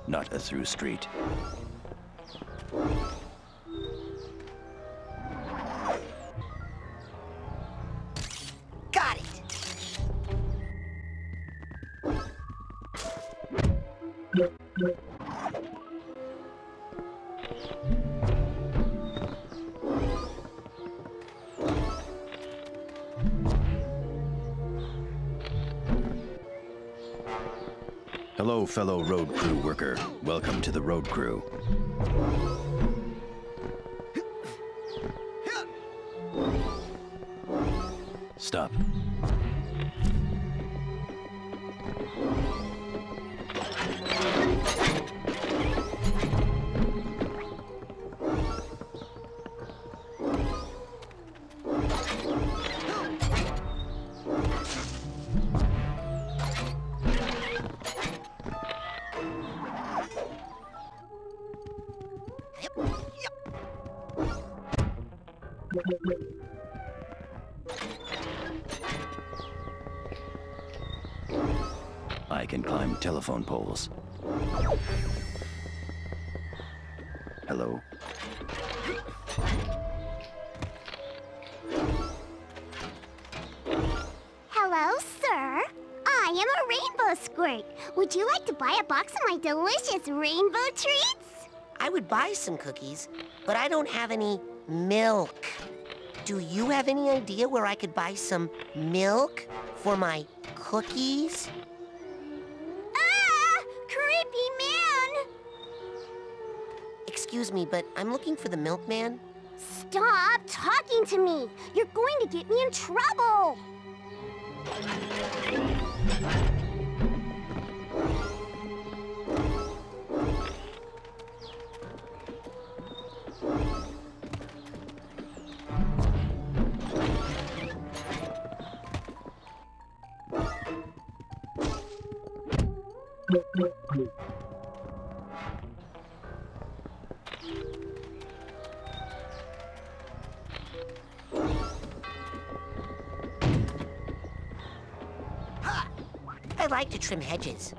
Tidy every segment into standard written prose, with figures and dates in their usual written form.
Not a through street. Got it! Hello, fellow road crew worker. Welcome to the road crew. Stop. I can climb telephone poles. Hello. Hello, sir. I am a rainbow squirt. Would you like to buy a box of my delicious rainbow treats? I would buy some cookies, but I don't have any milk. Do you have any idea where I could buy some milk for my cookies? Ah! Creepy man! Excuse me, but I'm looking for the milkman. Stop talking to me! You're going to get me in trouble! I like to trim hedges.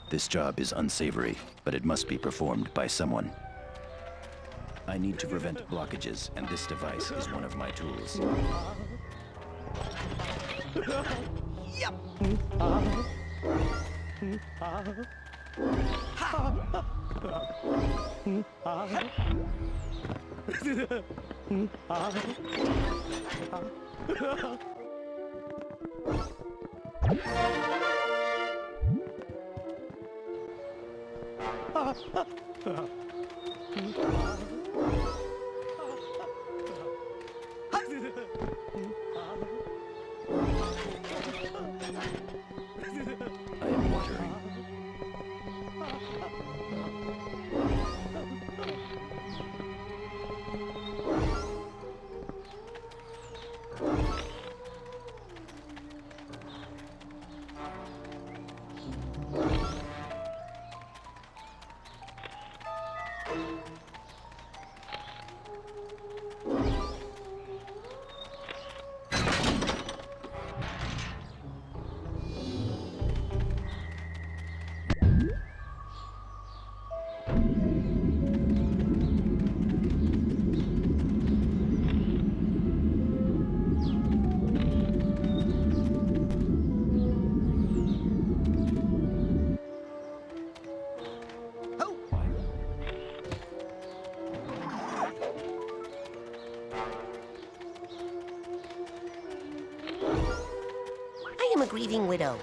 This job is unsavory, but it must be performed by someone. I need to prevent blockages, and this device is one of my tools. Yep. I am watering. I am a grieving widow.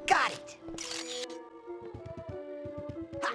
Got it! Ha!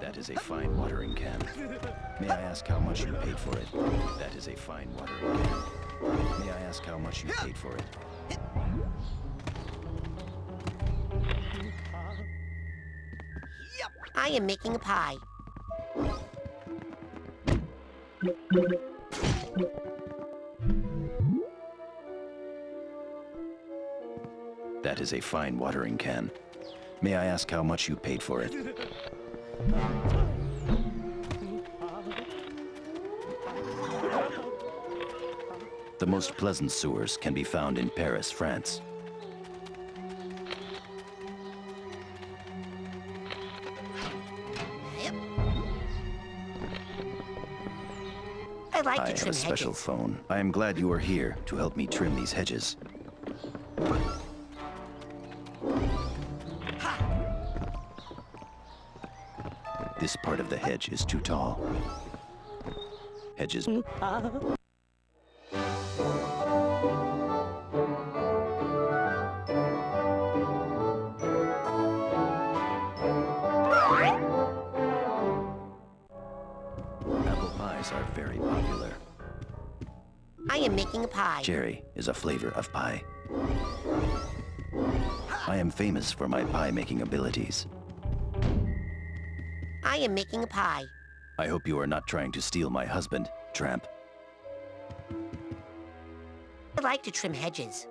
That is a fine watering can. May I ask how much you paid for it? That is a fine watering can. May I ask how much you paid for it? I am making a pie. That is a fine watering can. May I ask how much you paid for it? The most pleasant sewers can be found in Paris, France. I like I to have trim a special hedges. phone. I am glad you are here to help me trim these hedges. This part of the hedge is too tall. Hedges. Apple pies are very popular. I am making a pie. Cherry is a flavor of pie. I am famous for my pie-making abilities. I am making a pie. I hope you are not trying to steal my husband, tramp. I like to trim hedges.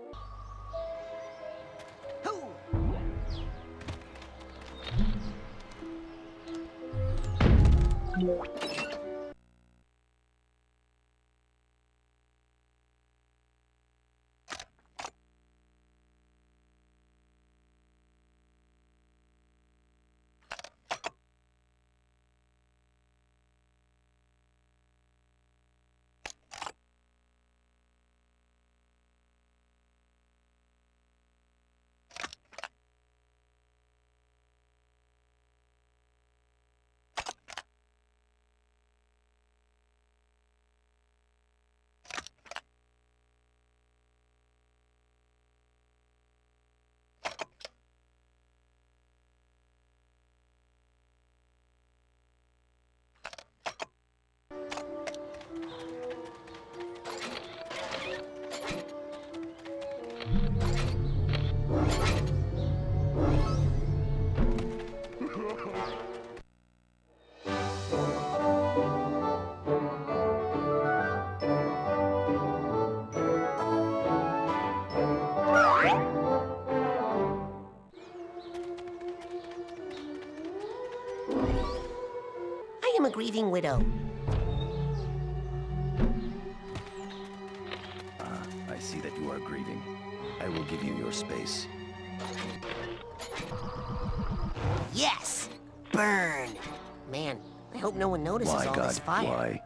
I am a grieving widow. I see that you are grieving. I will give you your space. Yes! Burn! Man, I hope no one notices Why, all God, this fire. why?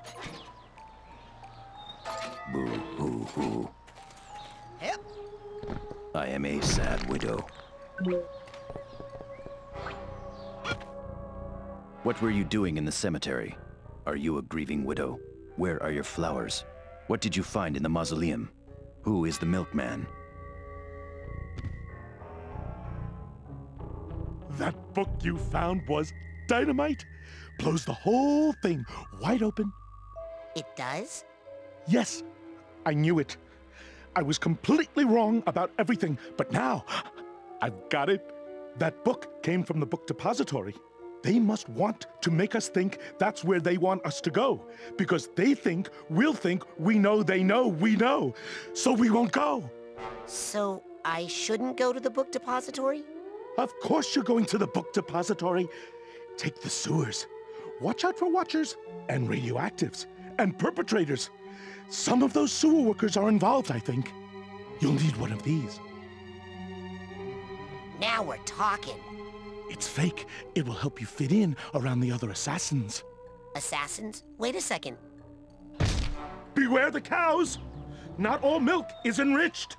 Boo, hoo, hoo. Yep. I am a sad widow. What were you doing in the cemetery? Are you a grieving widow? Where are your flowers? What did you find in the mausoleum? Who is the milkman? That book you found was dynamite. Blows the whole thing wide open. It does? Yes, I knew it. I was completely wrong about everything, but now I've got it. That book came from the book depository. They must want to make us think that's where they want us to go, because they think we'll think we know they know we know, so we won't go. So I shouldn't go to the book depository? Of course you're going to the book depository. Take the sewers. Watch out for watchers and radioactives and perpetrators. Some of those sewer workers are involved, I think. You'll need one of these. Now we're talking. It's fake. It will help you fit in around the other assassins. Assassins? Wait a second. Beware the cows! Not all milk is enriched.